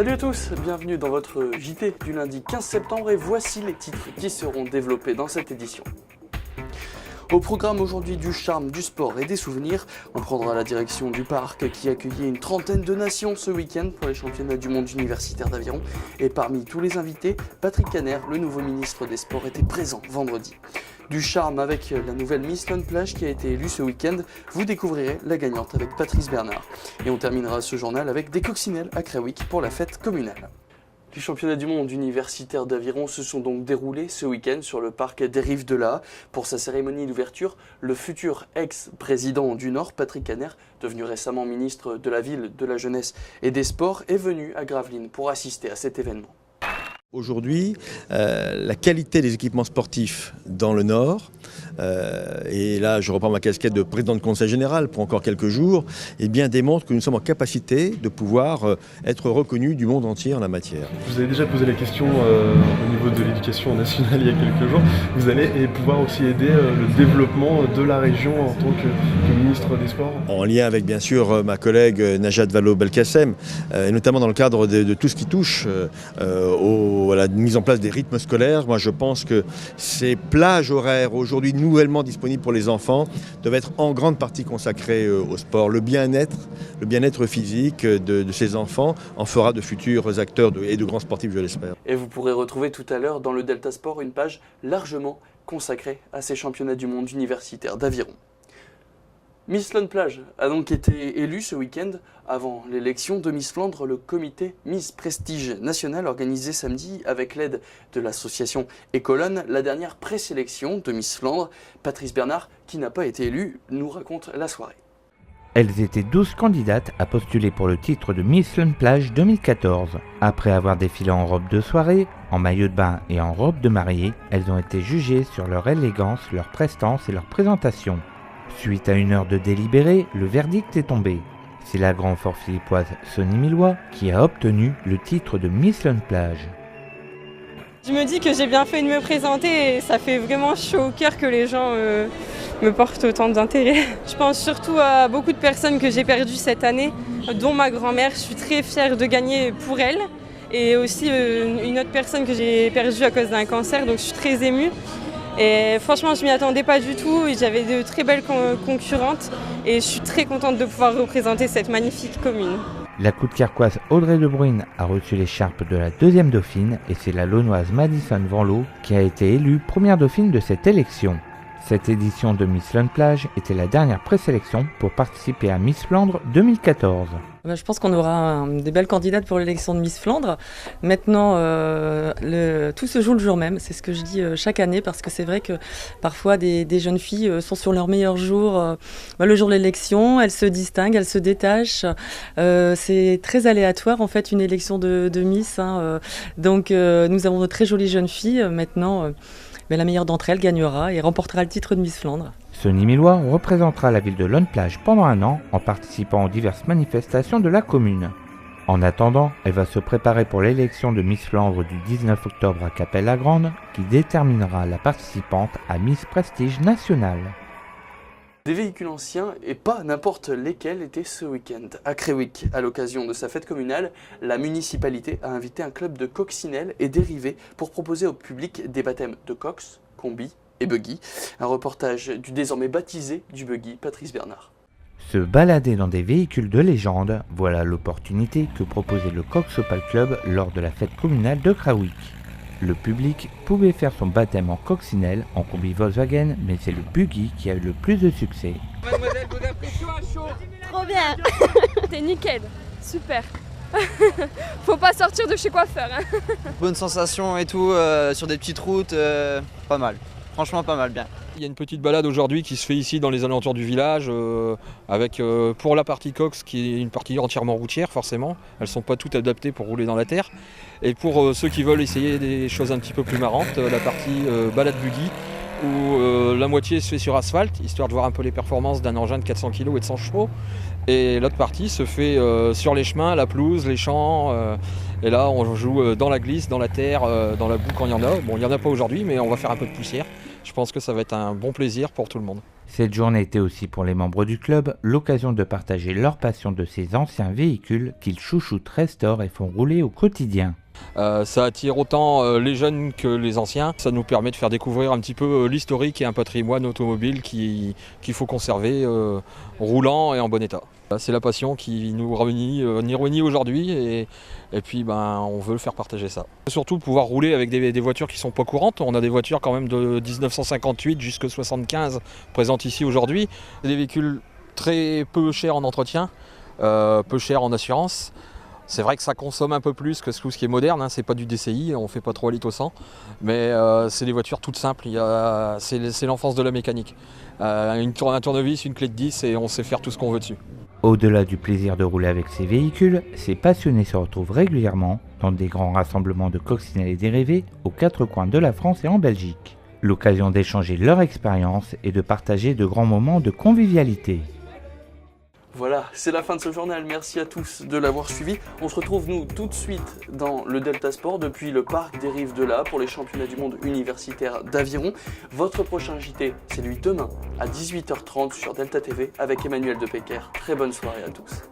Salut à tous, bienvenue dans votre JT du lundi 15 septembre et voici les titres qui seront développés dans cette édition. Au programme aujourd'hui du charme, du sport et des souvenirs, on prendra la direction du parc qui accueillait une trentaine de nations ce week-end pour les championnats du monde universitaire d'aviron. Et parmi tous les invités, Patrick Caner, le nouveau ministre des Sports, était présent vendredi. Du charme avec la nouvelle Miss Lone Plage qui a été élue ce week-end, vous découvrirez la gagnante avec Patrice Bernard. Et on terminera ce journal avec des coccinelles à Crewick pour la fête communale. Les championnats du monde universitaire d'aviron se sont donc déroulés ce week-end sur le parc des Rives de l'Aa. Pour sa cérémonie d'ouverture, le futur ex-président du Nord, Patrick Caner, devenu récemment ministre de la Ville, de la Jeunesse et des Sports, est venu à Gravelines pour assister à cet événement. Aujourd'hui, la qualité des équipements sportifs dans le Nord, et là je reprends ma casquette de président de conseil général pour encore quelques jours, eh bien démontre que nous sommes en capacité de pouvoir être reconnus du monde entier en la matière. Je vous avez déjà posé la question au niveau de l'éducation nationale il y a quelques jours. Vous allez pouvoir aussi aider le développement de la région en tant que ministre des Sports. En lien avec bien sûr ma collègue Najat Vallaud-Belkacem, et notamment dans le cadre de tout ce qui touche à la mise en place des rythmes scolaires. Moi je pense que ces plages horaires aujourd'hui nouvellement disponibles pour les enfants doivent être en grande partie consacrées au sport. Le bien-être physique de ces enfants en fera de futurs acteurs et de grands sportifs, je l'espère. Et vous pourrez retrouver tout à l'heure dans le Delta Sport une page largement consacrée à ces championnats du monde universitaire d'aviron. Miss Lone Plage a donc été élue ce week-end. Avant l'élection de Miss Flandre, le comité Miss Prestige National organisait samedi, avec l'aide de l'association Écolone, la dernière présélection de Miss Flandre. Patrice Bernard, qui n'a pas été élue, nous raconte la soirée. Elles étaient 12 candidates à postuler pour le titre de Miss Lone Plage 2014. Après avoir défilé en robe de soirée, en maillot de bain et en robe de mariée, elles ont été jugées sur leur élégance, leur prestance et leur présentation. Suite à une heure de délibéré, le verdict est tombé. C'est la grande fort philippoise Sonny Millois qui a obtenu le titre de Miss Lone Plage. Je me dis que j'ai bien fait de me présenter et ça fait vraiment chaud au cœur que les gens me portent autant d'intérêt. Je pense surtout à beaucoup de personnes que j'ai perdues cette année, dont ma grand-mère. Je suis très fière de gagner pour elle et aussi une autre personne que j'ai perdue à cause d'un cancer, donc je suis très émue. Et franchement, je m'y attendais pas du tout. J'avais de très belles concurrentes et je suis très contente de pouvoir représenter cette magnifique commune. La Coudekerquoise Audrey De Bruyne a reçu l'écharpe de la deuxième dauphine et c'est la Launoise Madison Vanloo qui a été élue première dauphine de cette élection. Cette édition de Miss Lone Plage était la dernière présélection pour participer à Miss Flandre 2014. Je pense qu'on aura des belles candidates pour l'élection de Miss Flandre. Maintenant, tout se joue le jour même, c'est ce que je dis chaque année, parce que c'est vrai que parfois des jeunes filles sont sur leur meilleur jour, le jour de l'élection, elles se distinguent, elles se détachent. C'est très aléatoire en fait une élection de Miss. Donc nous avons de très jolies jeunes filles. Maintenant, la meilleure d'entre elles gagnera et remportera le titre de Miss Flandre. Sonny Millois représentera la ville de Lone Plage pendant un an en participant aux diverses manifestations de la commune. En attendant, elle va se préparer pour l'élection de Miss Flandre du 19 octobre à Capelle-la-Grande qui déterminera la participante à Miss Prestige National. Des véhicules anciens, et pas n'importe lesquels, étaient ce week-end à Crewick. À l'occasion de sa fête communale, la municipalité a invité un club de coccinelles et dérivés pour proposer au public des baptêmes de cox, combi et buggy. Un reportage du désormais baptisé du buggy, Patrice Bernard. Se balader dans des véhicules de légende, voilà l'opportunité que proposait le Cox Opal Club lors de la fête communale de Crewick. Le public pouvait faire son baptême en coccinelle, en combi Volkswagen, mais c'est le buggy qui a eu le plus de succès. Mademoiselle, vous avez pris chaud à chaud. Trop bien. T'es nickel, super. Faut pas sortir de chez coiffeur. Bonne sensation et tout, sur des petites routes, pas mal. Franchement pas mal, bien. Il y a une petite balade aujourd'hui qui se fait ici dans les alentours du village, avec pour la partie cox qui est une partie entièrement routière forcément. Elles ne sont pas toutes adaptées pour rouler dans la terre. Et pour ceux qui veulent essayer des choses un petit peu plus marrantes, la partie balade buggy, où la moitié se fait sur asphalte, histoire de voir un peu les performances d'un engin de 400 kg et de 100 chevaux. Et l'autre partie se fait sur les chemins, la pelouse, les champs, Et là, on joue dans la glisse, dans la terre, dans la boue quand il y en a. Bon, il n'y en a pas aujourd'hui, mais on va faire un peu de poussière. Je pense que ça va être un bon plaisir pour tout le monde. Cette journée était aussi pour les membres du club l'occasion de partager leur passion de ces anciens véhicules qu'ils chouchoutent, restaurent et font rouler au quotidien. Ça attire autant les jeunes que les anciens. Ça nous permet de faire découvrir un petit peu l'historique et un patrimoine automobile qu'il faut conserver roulant et en bon état. C'est la passion qui nous réunit aujourd'hui et puis on veut faire partager ça. Surtout pouvoir rouler avec des voitures qui ne sont pas courantes. On a des voitures quand même de 1958 jusqu'à 1975 présentes ici aujourd'hui. Des véhicules très peu chers en entretien, peu chers en assurance. C'est vrai que ça consomme un peu plus que tout ce qui est moderne, hein. C'est pas du DCI, on fait pas 3 litres au 100, mais c'est des voitures toutes simples, c'est l'enfance de la mécanique. Un tournevis, une clé de 10 et on sait faire tout ce qu'on veut dessus. Au-delà du plaisir de rouler avec ces véhicules, ces passionnés se retrouvent régulièrement dans des grands rassemblements de coccinelles et dérivés aux 4 coins de la France et en Belgique. L'occasion d'échanger leur expérience et de partager de grands moments de convivialité. Voilà, c'est la fin de ce journal. Merci à tous de l'avoir suivi. On se retrouve nous tout de suite dans le Delta Sport depuis le parc des Rives de l'Aa pour les championnats du monde universitaires d'aviron. Votre prochain JT, c'est lui demain à 18h30 sur Delta TV avec Emmanuel Depecker. Très bonne soirée à tous.